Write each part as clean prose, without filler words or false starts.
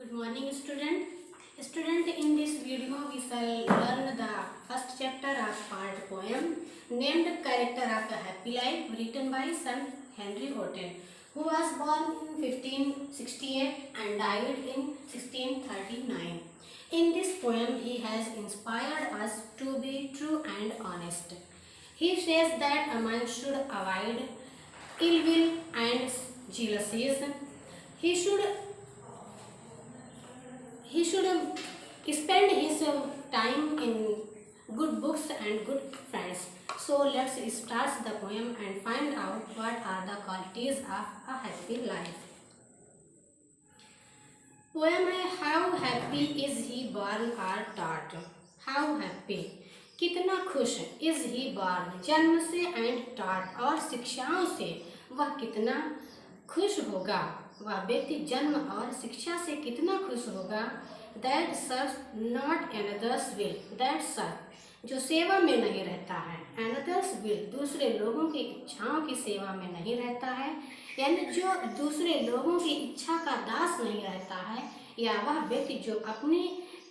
Good morning, student. Student, in this video we shall learn the first chapter of part poem named Character of a Happy Life, written by Sir Henry Wotton, who was born in 1568 and died in 1639. In this poem, he has inspired us to be true and honest. He says that a man should avoid ill will and jealousies. He should spend his time in good books and good friends. So let's start the poem and find out what are the qualities of a happy life. Poem है how happy is he born or taught. How happy कितना खुश is he born जन्म से and taught और शिक्षाओं से वह कितना खुश होगा. वह व्यक्ति जन्म और शिक्षा से कितना खुश होगा. That serve not another's will. That serve जो सेवा में नहीं रहता है. एनदर्स विल दूसरे लोगों की इच्छाओं की सेवा में नहीं रहता है, यानी जो दूसरे लोगों की इच्छा का दास नहीं रहता है, या वह व्यक्ति जो अपनी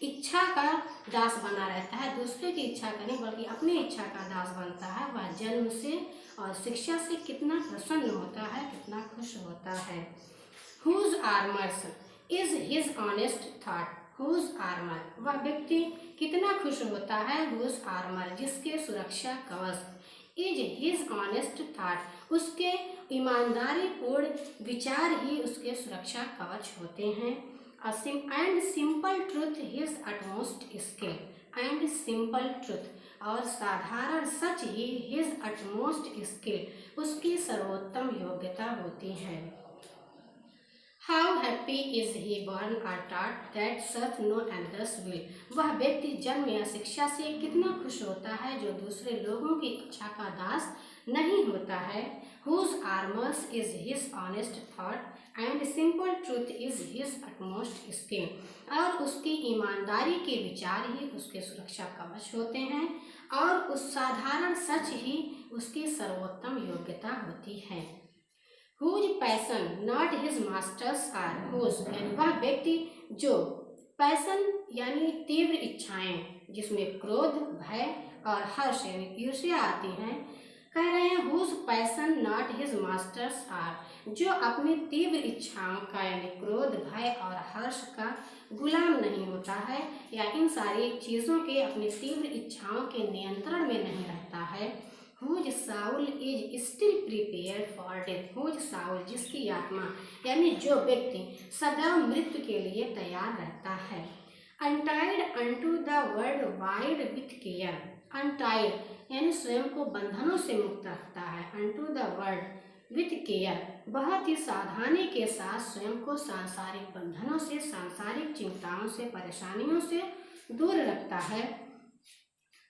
इच्छा का दास बना रहता है, दूसरे की इच्छा का नहीं बल्कि अपनी इच्छा का दास बनता है, वह जन्म से और शिक्षा से कितना प्रसन्न होता है, कितना खुश होता है. Whose armours is his honest thought. Whose armour वह व्यक्ति कितना खुश होता है. हुज आर्मर जिसके सुरक्षा कवच. इज हिज ऑनेस्ट थॉट उसके ईमानदारी पूर्ण विचार ही उसके सुरक्षा कवच होते हैं. And simple truth his utmost skill. And simple truth और साधारण सच ही हिज अटमोस्ट स्किल उसकी सर्वोत्तम योग्यता होती है. How happy is he born or taught that such no another's will. वह व्यक्ति जन्म या शिक्षा से कितना खुश होता है जो दूसरे लोगों की इच्छा का दास नहीं होता है. Whose armours is his honest thought and simple truth is his utmost skill. और उसकी ईमानदारी के विचार ही उसके सुरक्षा कवच होते हैं और उस साधारण सच ही उसकी सर्वोत्तम योग्यता होती है. Whose passion not his masters are. Whose यानी वह व्यक्ति जो पैसन यानी तीव्र इच्छाएं जिसमें क्रोध, भय और हर्ष यानी ईर्ष्या आती हैं, कह रहे हैं whose passion not his masters are. जो अपनी तीव्र इच्छाओं का यानी क्रोध, भय और हर्ष का गुलाम नहीं होता है, या इन सारी चीज़ों के अपनी तीव्र इच्छाओं के नियंत्रण में नहीं रहता है. Whose soul is still prepare for death. Whose soul जिसकी आत्मा यानी जो व्यक्ति सदैव मृत्यु के लिए तैयार रहता है. Untied unto the world wide with care. Untied यानी स्वयं को बंधनों से मुक्त रखता है. Unto the world with care बहुत ही सावधानी के साथ स्वयं को सांसारिक बंधनों से, सांसारिक चिंताओं से, परेशानियों से दूर रखता है.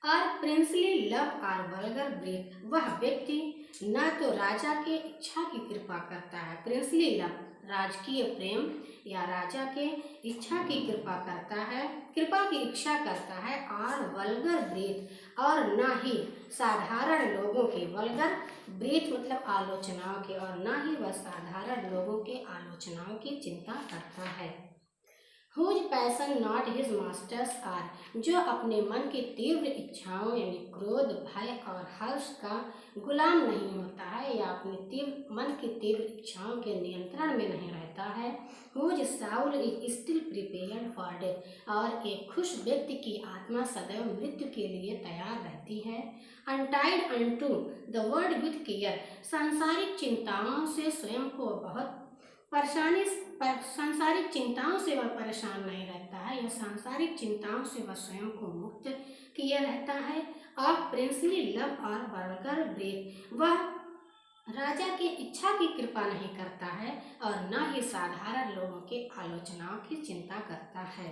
और princely love or vulgar breath. वह व्यक्ति न तो राजा के इच्छा की कृपा करता है. प्रिंसली लव राजकीय प्रेम या राजा के इच्छा की कृपा करता है, कृपा की इच्छा करता है. और वल्गर ब्रीथ और न ही साधारण लोगों के, वल्गर ब्रीथ मतलब आलोचनाओं के, और न ही वह साधारण लोगों के आलोचनाओं की चिंता करता है. Whose passion not his masters are. जो अपने मन की तीव्र इच्छाओं यानी क्रोध, भय और हर्ष का गुलाम नहीं होता है, या अपनी मन की तीव्र इच्छाओं के नियंत्रण में नहीं रहता है. Whose soul is still prepared for death. और एक खुश व्यक्ति की आत्मा सदैव मृत्यु के लिए तैयार रहती है. Untied unto the world with care. सांसारिक चिंताओं से स्वयं को बहुत सांसारिक चिंताओं से वह परेशान नहीं रहता है, या सांसारिक चिंताओं से वह स्वयं को मुक्त किया रहता है. और प्रिंसली लव और वल्गर ब्रीथ वह राजा की इच्छा की कृपा नहीं करता है और न ही साधारण लोगों के आलोचनाओं की चिंता करता है.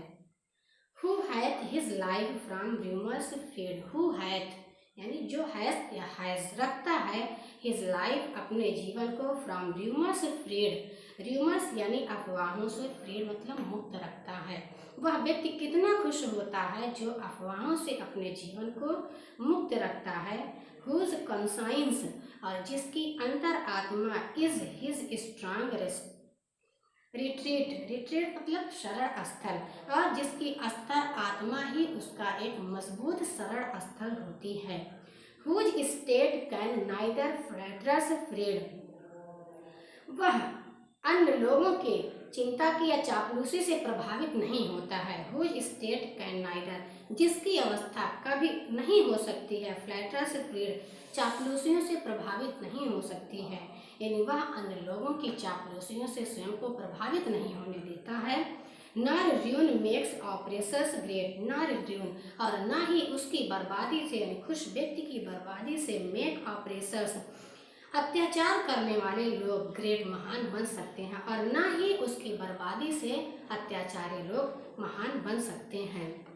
Who hath his life from rumours freed. Who hath यानी जो हैथ या हैज रखता है, हिज लाइफ अपने जीवन को, फ्रॉम र्यूमर्स फ्रीड. र्यूमर्स यानी अफवाहों से, फ्रीड मतलब मुक्त रखता है. वह व्यक्ति कितना खुश होता है जो अफवाहों से अपने जीवन को मुक्त रखता है. हुज कॉन्साइंस और जिसकी अंतर आत्मा is his strong retreat, retreat मतलब शरण स्थल, और जिसकी स्तर आत्मा ही उसका एक मजबूत शरण स्थल होती है। Whose state can neither flatterers feed, वह अन्य लोगों के चिंता की या चापलूसी से प्रभावित नहीं होता है। हुज स्टेट कैन नाइदर, जिसकी अवस्था कभी नहीं हो सकती है, फ्लैटर से फ्रीड, चापलूसियों से प्रभावित नहीं हो सकती है, यानी वह अन्य लोगों की चापलूसियों से स्वयं को प्रभावित नहीं होने देता है। Nor ruin makes operations great, nor ruin, और ना ही उसकी बर्बादी से, यानी खुश व्यक्ति की बर्बादी से, मेक ऑपरेशंस, अत्याचार करने वाले लोग ग्रेट, महान बन सकते हैं, और ना ही उसकी बर्बादी से अत्याचारी लोग महान बन सकते हैं।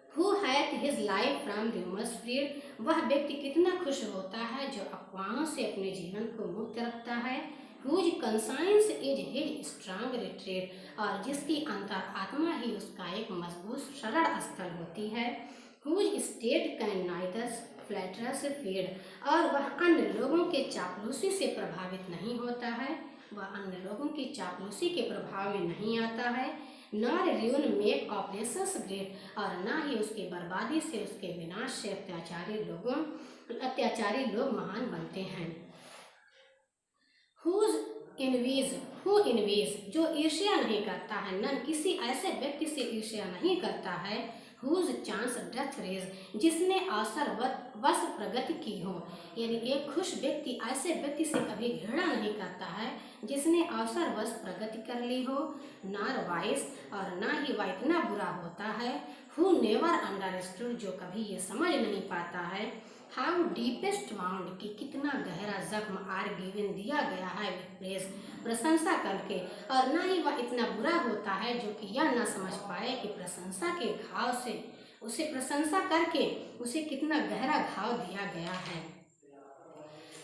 Who hath his life from rumours freed, वह व्यक्ति कितना खुश होता है जो अफवाहों से अपने जीवन को मुक्त रखता है। Whose conscience is his strong retreat, और जिसकी अंतर आत्मा ही उसका एक मजबूत शरण स्थल होती है। Whose state can neither flatterers feed, और वह अन्य लोगों के चापलूसी से प्रभावित नहीं होता है, वह अन्य लोगों की चापलूसी के प्रभाव में नहीं आता है। Nor ruin make operations great, और ना ही उसकी बर्बादी से, उसके विनाश से अत्याचारी लोग महान बनते हैं। हुज इनवीज, हु इनवीज, जो ईर्ष्या नहीं करता है, नन, किसी ऐसे व्यक्ति से ईर्ष्या नहीं करता है। हुज चांस डेथ रेज, जिसने अवसर वश प्रगति की हो, यानी एक खुश व्यक्ति ऐसे व्यक्ति से कभी घृणा नहीं करता है जिसने अवसर वश प्रगति कर ली हो। नॉर वाइस, और ना ही वह इतना बुरा होता है। हु नेवर अंडरस्टूड, जो कभी ये समझ नहीं पाता है। हाउ डीपेस्ट वाउंड, कि कितना गहरा जख्म आर गिवन, दिया गया है विथ प्रेज, प्रशंसा करके, और ना ही वह इतना बुरा होता है जो कि यह ना समझ पाए कि प्रशंसा के घाव से, उसे प्रशंसा करके उसे कितना गहरा घाव दिया गया है।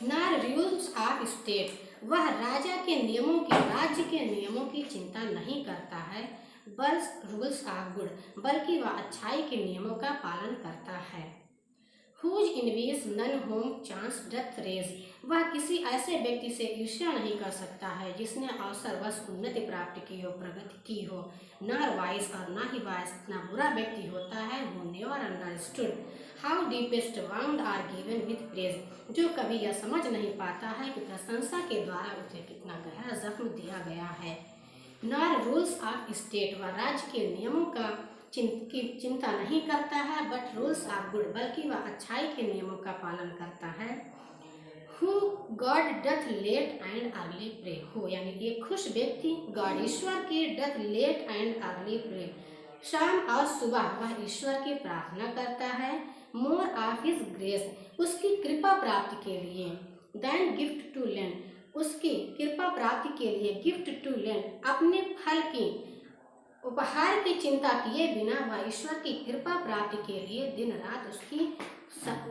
नॉर रूल्स ऑफ स्टेट, वह राजा के नियमों की, राज्य के नियमों की चिंता नहीं करता है। बस रूल्स ऑफ गुड, बल्कि वह अच्छाई के नियमों का पालन करता है। Whose envies none whom chance doth raise, वह किसी ऐसे व्यक्ति से ईर्ष्या नहीं कर सकता है जिसने अवसरवश उन्नति प्राप्त की हो, प्रगति की हो। नॉर वाइस, और ना ही वाइस, इतना बुरा व्यक्ति होता है। Who never understood how deepest wound are given with praise, जो कभी यह समझ नहीं पाता है कि प्रशंसा के द्वारा उसे कितना गहरा जख्म दिया गया है। नॉर रूल्स ऑफ स्टेट, वह राज्य के नियमों का की चिंता नहीं करता है। बट रूल्स ऑफ गुड, बल्कि वह अच्छाई के नियमों का पालन करता है। Who God doth late and early pray, who यानी एक खुश व्यक्ति गॉड, ईश्वर की, doth late and early pray, शाम और सुबह वह ईश्वर की प्रार्थना करता है। मोर ऑफ हिज ग्रेस, उसकी कृपा प्राप्ति के लिए। देन गिफ्ट टू लैंड, उसकी कृपा प्राप्ति के लिए। गिफ्ट टू लैंड, अपने फल की, उपहार की चिंता किए बिना वह ईश्वर की कृपा प्राप्ति के लिए दिन रात उसकी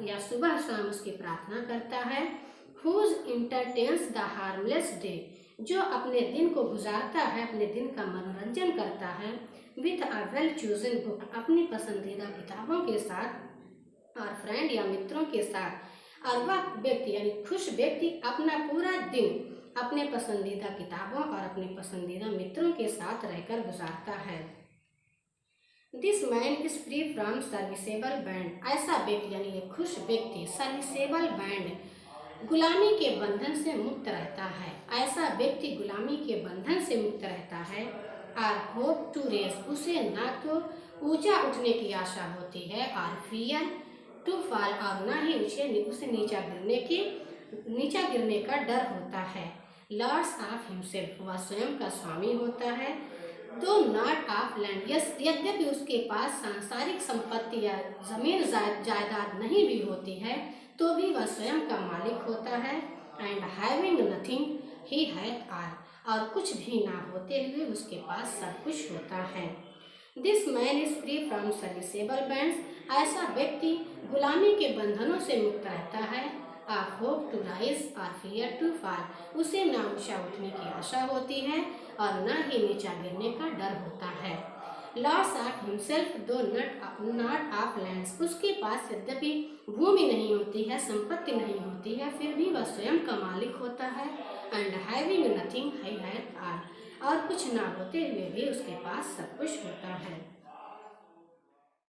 या सुबह शाम उसकी प्रार्थना करता है। Whose entertains the harmless day, जो अपने दिन को गुजारता है, अपने दिन का मनोरंजन करता है। With a well chosen book, अपनी पसंदीदा किताबों के साथ और फ्रेंड या मित्रों के साथ। और वह व्यक्ति यानी खुश व्यक्ति अपना पूरा दिन अपने पसंदीदा किताबों और अपने पसंदीदा मित्रों के साथ रहकर गुजारता है। This man is free from serviceable band, ऐसा व्यक्ति यानी एक खुश व्यक्ति सर्विसेबल बैंड, गुलामी के बंधन से मुक्त रहता है। ऐसा व्यक्ति गुलामी के बंधन से मुक्त रहता है। आर होप टू रेस, उसे ना तो ऊंचा उठने की आशा होती है, और फियर टू फॉल, और ना ही उसे नीचा गिरने का डर होता है। लॉर्ड्स ऑफ हिमसेल्फ, वह स्वयं का स्वामी होता है। दो नॉट ऑफ लैंड, यद्यपि उसके पास सांसारिक संपत्ति या जमीन जायदाद नहीं भी होती है, तो भी वह स्वयं का मालिक होता है। And having nothing he hath all, और कुछ भी ना होते हुए उसके पास सब कुछ होता है। This man is free from serviceable bands, ऐसा व्यक्ति गुलामी के बंधनों से मुक्त रहता है। आ होप टू राइज और फियर टू फॉल, उसे ना ऊंचा उठने की आशा होती है और न ही नीचा गिरने का डर होता है। लॉस ऑफ हिमसेल्फ दो नॉट ऑफ लैंड्स, उसके पास यद्यपि भूमि नहीं होती है, संपत्ति नहीं होती है, फिर भी वह स्वयं का मालिक होता है। And having nothing he hath all, और कुछ ना होते हुए भी उसके पास सब कुछ होता है।